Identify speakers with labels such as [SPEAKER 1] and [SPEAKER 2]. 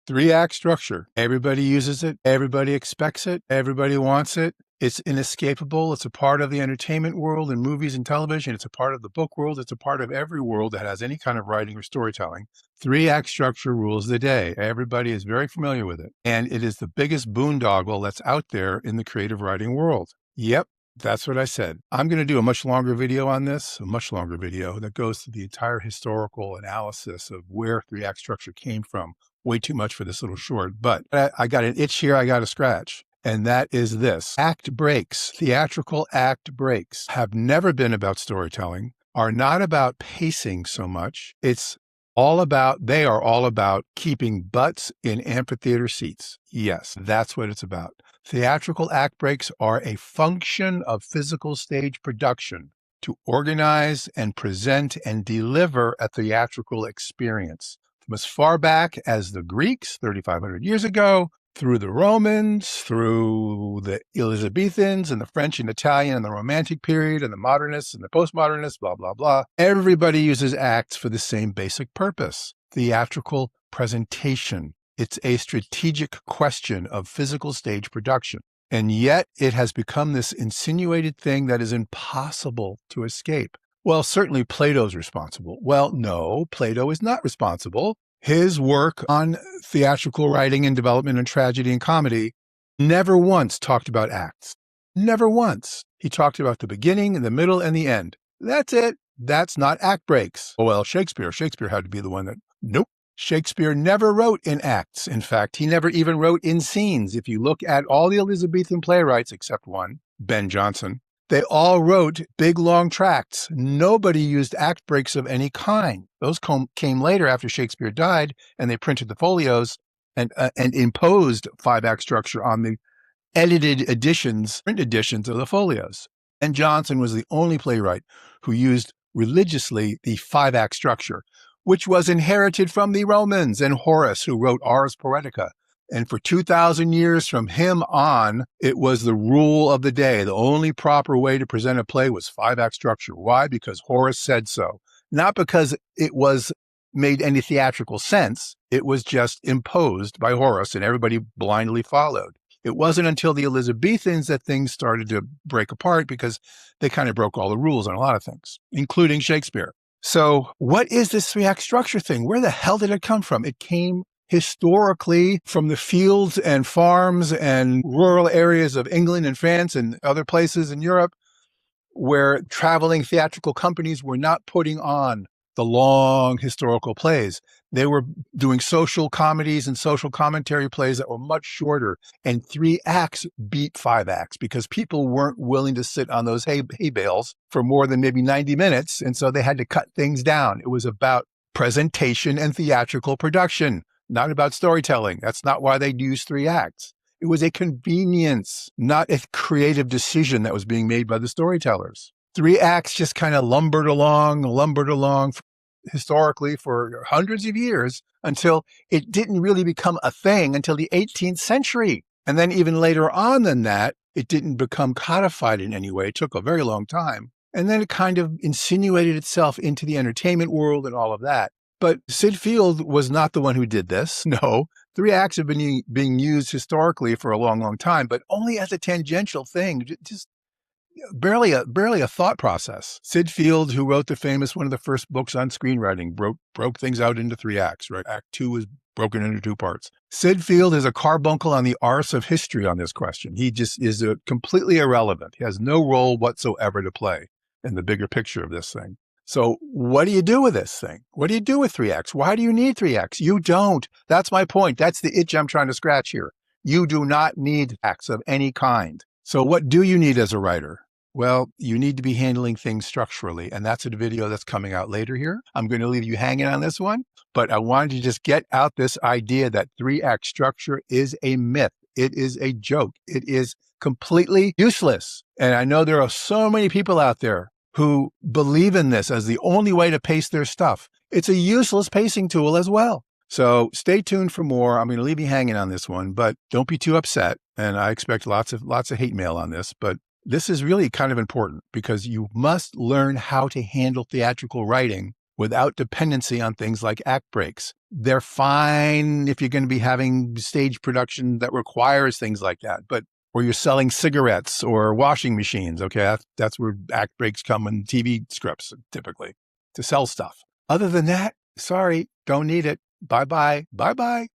[SPEAKER 1] Three-act structure. Everybody uses it. Everybody expects it. Everybody wants it. It's inescapable. It's a part of the entertainment world and movies and television. It's a part of the book world. It's a part of every world that has any kind of writing or storytelling. Three-act structure rules the day. Everybody is very familiar with it. And it is the biggest boondoggle that's out there in the creative writing world. Yep. That's what I said. I'm going to do a much longer video on this, a much longer video that goes through the entire historical analysis of where three-act structure came from. Way too much for this little short, but I got an itch here I got to scratch. And that is this. Act breaks, theatrical act breaks have never been about storytelling, are not about pacing so much. They are all about keeping butts in amphitheater seats. Yes, that's what it's about. Theatrical act breaks are a function of physical stage production to organize and present and deliver a theatrical experience. From as far back as the Greeks, 3,500 years ago, through the Romans, through the Elizabethans and the French and Italian and the Romantic period and the modernists and the postmodernists, blah, blah, blah. Everybody uses acts for the same basic purpose, theatrical presentation. It's a strategic question of physical stage production. And yet it has become this insinuated thing that is impossible to escape. Well, certainly Plato's responsible. Well, no, Plato is not responsible. His work on theatrical writing and development and tragedy and comedy never once talked about acts. Never once. He talked about the beginning and the middle and the end. That's it. That's not act breaks. Oh, well, Shakespeare had to be the one that, nope. Shakespeare never wrote in acts. In fact, he never even wrote in scenes. If you look at all the Elizabethan playwrights, except one, Ben Jonson, they all wrote big, long tracts. Nobody used act breaks of any kind. Those came later after Shakespeare died, and they printed the folios and imposed five-act structure on the edited editions, print editions of the folios. And Jonson was the only playwright who used religiously the five-act structure, which was inherited from the Romans and Horace, who wrote Ars Poetica. And for 2,000 years from him on, it was the rule of the day. The only proper way to present a play was five-act structure. Why? Because Horace said so. Not because it was made any theatrical sense. It was just imposed by Horace, and everybody blindly followed. It wasn't until the Elizabethans that things started to break apart, because they kind of broke all the rules on a lot of things, including Shakespeare. So what is this three-act structure thing? Where the hell did it come from? It came historically from the fields and farms and rural areas of England and France and other places in Europe, where traveling theatrical companies were not putting on the long historical plays. They were doing social comedies and social commentary plays that were much shorter, and 3 acts beat 5 acts because people weren't willing to sit on those hay bales for more than maybe 90 minutes. And so they had to cut things down. It was about presentation and theatrical production, not about storytelling. That's not why they used 3 acts. It was a convenience, not a creative decision that was being made by the storytellers. 3 acts just kind of lumbered along historically for hundreds of years until it didn't really become a thing until the 18th century. And then even later on than that, it didn't become codified in any way. It took a very long time. And then it kind of insinuated itself into the entertainment world and all of that. But Sid Field was not the one who did this. No, 3 acts have been being used historically for a long, long time, but only as a tangential thing, just barely a thought process. Sid Field, who wrote one of the first books on screenwriting, broke things out into 3 acts, right? Act 2 is broken into 2 parts. Sid Field is a carbuncle on the arse of history on this question. He just is completely irrelevant. He has no role whatsoever to play in the bigger picture of this thing. So what do you do with this thing? What do you do with 3 acts? Why do you need 3 acts? You don't. That's my point. That's the itch I'm trying to scratch here. You do not need acts of any kind. So what do you need as a writer? Well, you need to be handling things structurally, and that's a video that's coming out later here. I'm going to leave you hanging on this one, but I wanted to just get out this idea that 3-act structure is a myth. It is a joke. It is completely useless. And I know there are so many people out there who believe in this as the only way to pace their stuff. It's a useless pacing tool as well. So stay tuned for more. I'm going to leave you hanging on this one, but don't be too upset. And I expect lots of hate mail on this, but this is really kind of important because you must learn how to handle theatrical writing without dependency on things like act breaks. They're fine if you're going to be having stage production that requires things like that, but where you're selling cigarettes or washing machines, okay, that's where act breaks come in TV scripts typically to sell stuff. Other than that, sorry, don't need it. Bye-bye. Bye-bye.